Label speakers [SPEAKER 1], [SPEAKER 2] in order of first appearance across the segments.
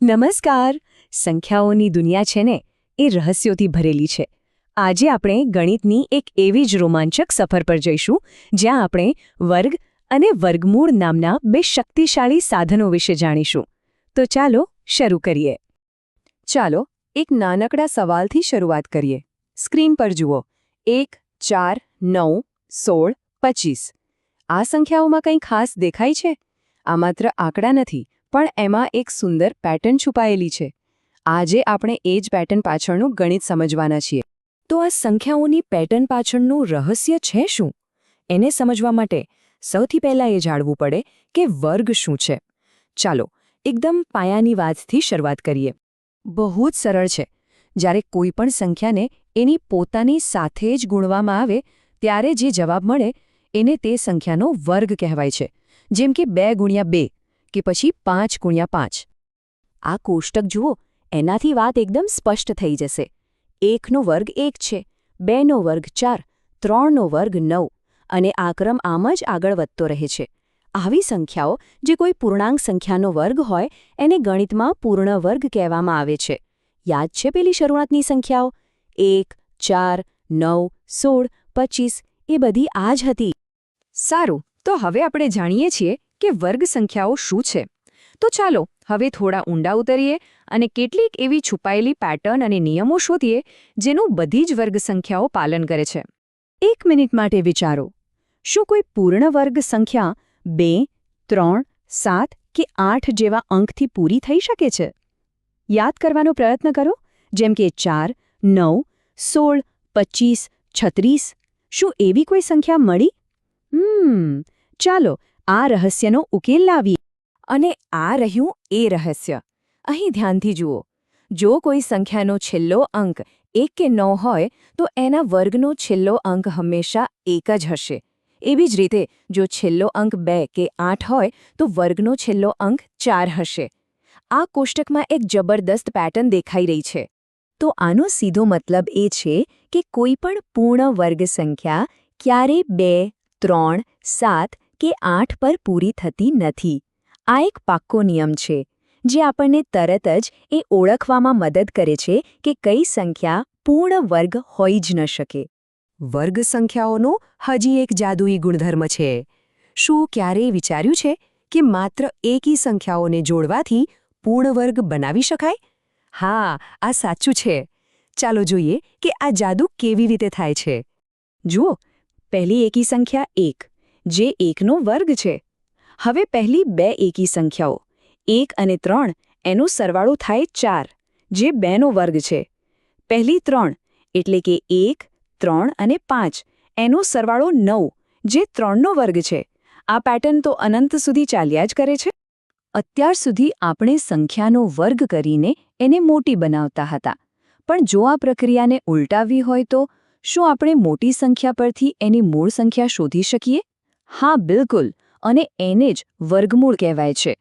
[SPEAKER 1] નમસ્કાર. સંખ્યાઓની દુનિયા છે ને એ રહસ્યોથી ભરેલી છે. આજે આપણે ગણિતની એક એવી જ રોમાંચક સફર પર જઈશું જ્યાં આપણે વર્ગ અને વર્ગમૂળ નામના બે શક્તિશાળી સાધનો વિશે જાણીશું. તો ચાલો શરૂ કરીએ. ચાલો એક નાનકડા સવાલથી શરૂઆત કરીએ. સ્ક્રીન પર જુઓ 1 4 9 16 25. આ સંખ્યાઓમાં કંઈ ખાસ દેખાય છે? આ માત્ર આંકડા નથી, પણ એમાં એક સુંદર પેટર્ન છુપાયેલી છે. આજે આપણે એ જ પેટર્ન પાછળનું ગણિત સમજવાના છીએ. તો આ સંખ્યાઓની પેટર્ન પાછળનું રહસ્ય છે શું? એને સમજવા માટે સૌથી પહેલાં એ જાણવું પડે કે વર્ગ શું છે. ચાલો એકદમ પાયાની વાતથી શરૂઆત કરીએ. બહુ જ સરળ છે. જ્યારે કોઈ પણ સંખ્યાને એની પોતાની સાથે જ ગુણવામાં આવે ત્યારે જે જવાબ મળે એને તે સંખ્યાનો વર્ગ કહેવાય છે. જેમ કે 2 ગુણ્યા 2 કે પછી 5 ગુણ્યા 5. આ કોષ્ટક જુઓ, એનાથી વાત એકદમ સ્પષ્ટ થઈ જશે. 1નો વર્ગ 1 છે, 2નો વર્ગ 4, 3નો વર્ગ 9 અને આ ક્રમ આમ જ આગળ વધતો રહે છે. આવી સંખ્યાઓ જે કોઈ પૂર્ણાંક સંખ્યાનો વર્ગ હોય એને ગણિતમાં પૂર્ણ વર્ગ કહેવામાં આવે છે. યાદ છે પેલી શરૂઆતની સંખ્યાઓ 1 4 9 16 25 એ બધી આ જ હતી. સારું, તો હવે આપણે જાણીએ છીએ કે વર્ગ સંખ્યાઓ શું છે. તો ચાલો હવે થોડા ઊંડા ઉતરીએ અને કેટલીક એવી છુપાયેલી પેટર્ન અને નિયમો શોધીએ જેનું બધી જ વર્ગ સંખ્યાઓ પાલન કરે છે. 1 મિનિટ માટે વિચારો. શું કોઈ પૂર્ણ વર્ગ સંખ્યા 2 3 7 કે 8 જેવા અંકથી પૂરી થઈ શકે છે? યાદ કરવાનો પ્રયત્ન કરો. જેમ કે 4 9 16 25 36. શું એવી કોઈ સંખ્યા મળી? ચાલો આ રહસ્યનો ઉકેલ લાવીએ. અને આ રહ્યું એ રહસ્ય. અહીં ધ્યાનથી જુઓ. જો કોઈ સંખ્યાનો છેલ્લો અંક 1 કે 9 હોય તો એના વર્ગનો છેલ્લો અંક હંમેશા 1 જ હશે. એવી જ રીતે જો છેલ્લો અંક 2 કે 8 હોય તો વર્ગનો છેલ્લો અંક 4 હશે. આ કોષ્ટકમાં એક જબરદસ્ત પેટર્ન દેખાઈ રહી છે. તો આનો સીધો મતલબ એ છે કે કોઈ પણ પૂર્ણ વર્ગ સંખ્યા ક્યારે 2 3 7 કે 8 પર પૂરી થતી નથી. આ એક પાક્કો નિયમ છે જે આપણને તરત જ એ ઓળખવામાં મદદ કરે છે કે કઈ સંખ્યા પૂર્ણ વર્ગ હોઈ જ ન શકે. વર્ગ સંખ્યાઓનો હજી એક જાદુઈ ગુણધર્મ છે. શું ક્યારેય વિચાર્યું છે કે માત્ર એકી સંખ્યાઓને જોડવાથી પૂર્ણ વર્ગ બનાવી શકાય? હા, આ સાચું છે. ચાલો જોઈએ કે આ જાદુ કેવી રીતે થાય છે. જુઓ, પહેલી એકી સંખ્યા 1, જે 1નો વર્ગ છે. હવે પહેલી 2 એકી સંખ્યાઓ 1 અને 3, એનો સરવાળો થાય 4, જે 2નો વર્ગ છે. પહેલી 3 એટલે કે 1 3 અને 5, એનો સરવાળો 9, જે 3નો વર્ગ છે. આ પેટર્ન તો અનંત સુધી ચાલ્યા જ કરે છે. અત્યાર સુધી આપણે સંખ્યાનો વર્ગ કરીને એને મોટી બનાવતા હતા. પણ જો આ પ્રક્રિયાને ઉલટાવી હોય તો શું આપણે મોટી સંખ્યા પરથી એની મૂળ સંખ્યા શોધી શકીએ? હા, બિલકુલ. અને એને જ વર્ગમૂળ કહેવાય છે.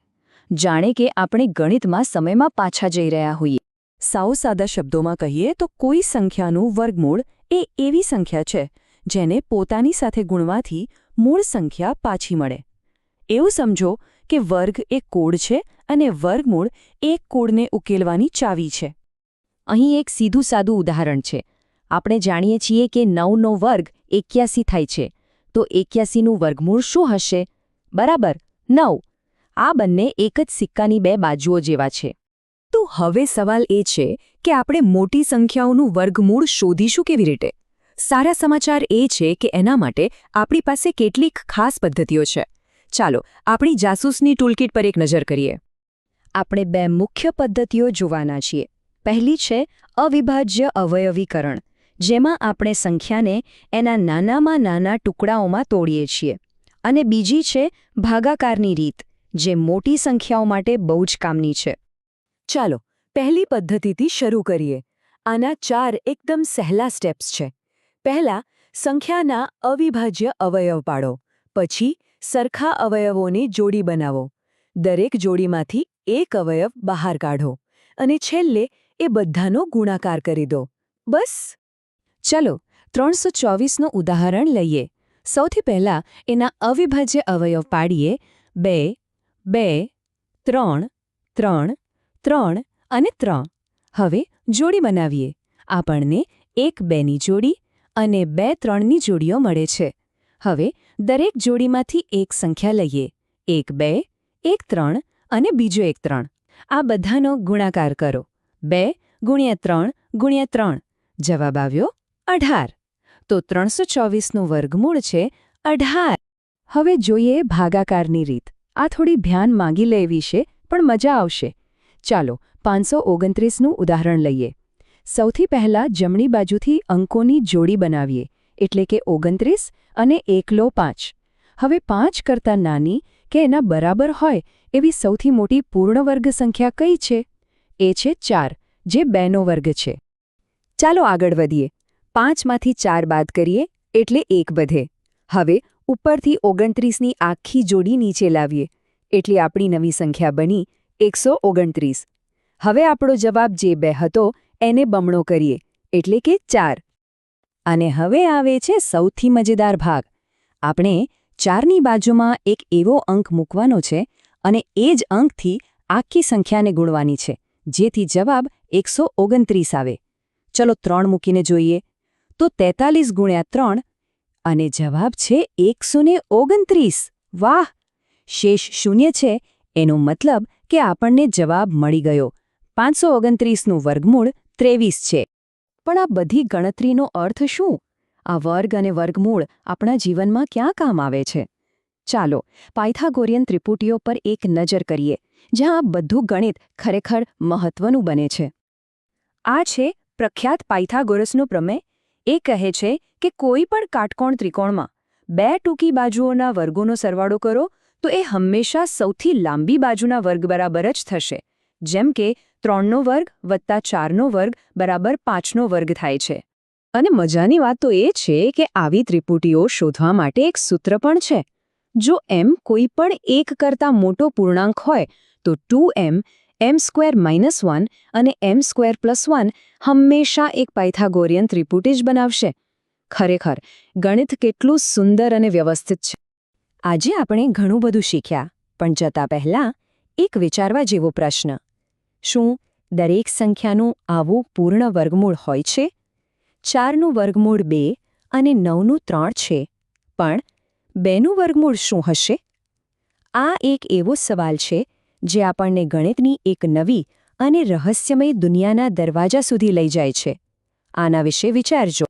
[SPEAKER 1] જાણે કે આપણે ગણિતમાં સમયમાં પાછા જઈ રહ્યા હોઈએ. સાવ સાદા શબ્દોમાં કહીએ તો કોઈ સંખ્યાનું વર્ગમૂળ એ એવી સંખ્યા છે જેને પોતાની સાથે ગુણવાથી મૂળ સંખ્યા પાછી મળે. એવું સમજો કે વર્ગ એક કોડ છે અને વર્ગમૂળ એક કોડને ઉકેલવાની ચાવી છે. અહીં એક સીધું સાદું ઉદાહરણ છે. આપણે જાણીએ છીએ કે 9નો વર્ગ 81 થાય છે. તો 81નું વર્ગમૂળ શું હશે? બરાબર, 9. આ બંને એક જ સિક્કાની 2 બાજુઓ જેવા છે. તો હવે સવાલ એ છે કે આપણે મોટી સંખ્યાઓનું વર્ગમૂળ શોધીશું કેવી રીતે? સારા સમાચાર એ છે કે એના માટે આપણી પાસે કેટલીક ખાસ પદ્ધતિઓ છે. ચાલો આપણી જાસૂસની ટૂલકીટ પર એક નજર કરીએ. આપણે 2 મુખ્ય પદ્ધતિઓ જોવાના છીએ. પહેલી છે અવિભાજ્ય અવયવીકરણ, જેમાં આપણે સંખ્યાને એના નાનામાં નાના ટુકડાઓમાં તોડીએ છીએ. અને બીજી છે ભાગાકારની રીત, જે મોટી સંખ્યાઓ માટે બહુ જ કામની છે. ચાલો પહેલી પદ્ધતિથી શરૂ કરીએ. આના 4 એકદમ સહેલા સ્ટેપ્સ છે. પહેલા, સંખ્યાના અવિભાજ્ય અવયવ પાડો. પછી સરખા અવયવોની જોડી બનાવો. દરેક જોડીમાંથી એક અવયવ બહાર કાઢો. અને છેલ્લે એ બધાનો ગુણાકાર કરી દો. બસ. ચલો 324નું ઉદાહરણ લઈએ. સૌથી પહેલા એના અવિભાજ્ય અવયવ પાડીએ. 2 2 3 3 3 અને 3. હવે જોડી બનાવીએ. આપણને 1 2ની જોડી અને 2 3ની જોડીઓ મળે છે. હવે દરેક જોડીમાંથી એક સંખ્યા લઈએ. 1 2, 1 3 અને બીજો 1 3. આ બધાનો ગુણાકાર કરો. 2 × 3 × 3. જવાબ આવ્યો 18. તો 324નું વર્ગમૂળ છે 18. હવે જોઈએ ભાગાકારની રીત. આ થોડી ધ્યાન માંગી લે એવી છે, પણ મજા આવશે. ચાલો 529નું ઉદાહરણ લઈએ. સૌથી પહેલાં જમણી બાજુથી અંકોની જોડી બનાવીએ, એટલે કે 29 અને 1 લો 5. હવે 5 કરતાં નાની કે એના બરાબર હોય એવી સૌથી મોટી પૂર્ણ વર્ગ સંખ્યા કઈ છે? એ છે 4, જે 2નો વર્ગ છે. ચાલો આગળ વધીએ. 5માંથી 4 બાદ કરીએ એટલે 1 વધે. હવે ઉપરથી 29ની આખી જોડી નીચે લાવીએ, એટલે આપણી નવી સંખ્યા બની 129. હવે આપણો જવાબ જે 2 હતો એને બમણો કરીએ, એટલે કે 4. અને હવે આવે છે સૌથી મજેદાર ભાગ. આપણે 4ની બાજુમાં એક એવો અંક મૂકવાનો છે અને એ જ અંકથી આખી સંખ્યાને ગુણવાની છે, જેથી જવાબ 129 આવે. ચલો 3 મૂકીને જોઈએ. તો 43 × 3 અને જવાબ છે 129. વાહ! શેષ શૂન્ય છે, એનો મતલબ કે આપણને જવાબ મળી ગયો. 529નું વર્ગમૂળ 23 છે. પણ આ બધી ગણતરીનો અર્થ શું? આ વર્ગ અને વર્ગમૂળ આપણા જીવનમાં ક્યાં કામ આવે છે? ચાલો પાયથાગોરિયન ત્રિપુટીઓ પર એક નજર કરીએ, જ્યાં આ બધું ગણિત ખરેખર મહત્વનું બને છે. આ છે પ્રખ્યાત પાયથાગોરસનો પ્રમેય. એ કહે છે કે કોઈ પણ કાટકોણ ત્રિકોણમાં 2 ટૂંકી બાજુઓના વર્ગોનો સરવાળો કરો તો એ હંમેશા સૌથી લાંબી બાજુના વર્ગ બરાબર જ થશે. જેમ કે 3નો વર્ગ વત્તા 4નો વર્ગ બરાબર 5નો વર્ગ થાય છે. અને મજાની વાત તો એ છે કે આવી ત્રિપુટીઓ શોધવા માટે એક સૂત્ર પણ છે. જો m કોઈ પણ 1 કરતાં મોટો પૂર્ણાંક હોય તો 2m, m² - 1 અને m² + 1 હંમેશા એક પાયથાગોરિયન ત્રિપુટી જ બનાવશે. ખરેખર ગણિત કેટલું સુંદર અને વ્યવસ્થિત છે. આજે આપણે ઘણું બધું શીખ્યા, પણ જતા પહેલાં એક વિચારવા જેવો પ્રશ્ન. શું દરેક સંખ્યાનું આવું પૂર્ણ વર્ગમૂળ હોય છે? 4નું વર્ગમૂળ 2 અને 9નું 3 છે, પણ 2નું વર્ગમૂળ શું હશે? આ એક એવો સવાલ છે જે આપણને ગણિતની એક નવી અને રહસ્યમય દુનિયાના દરવાજા સુધી લઈ જાય છે. આના વિશે વિચારજો.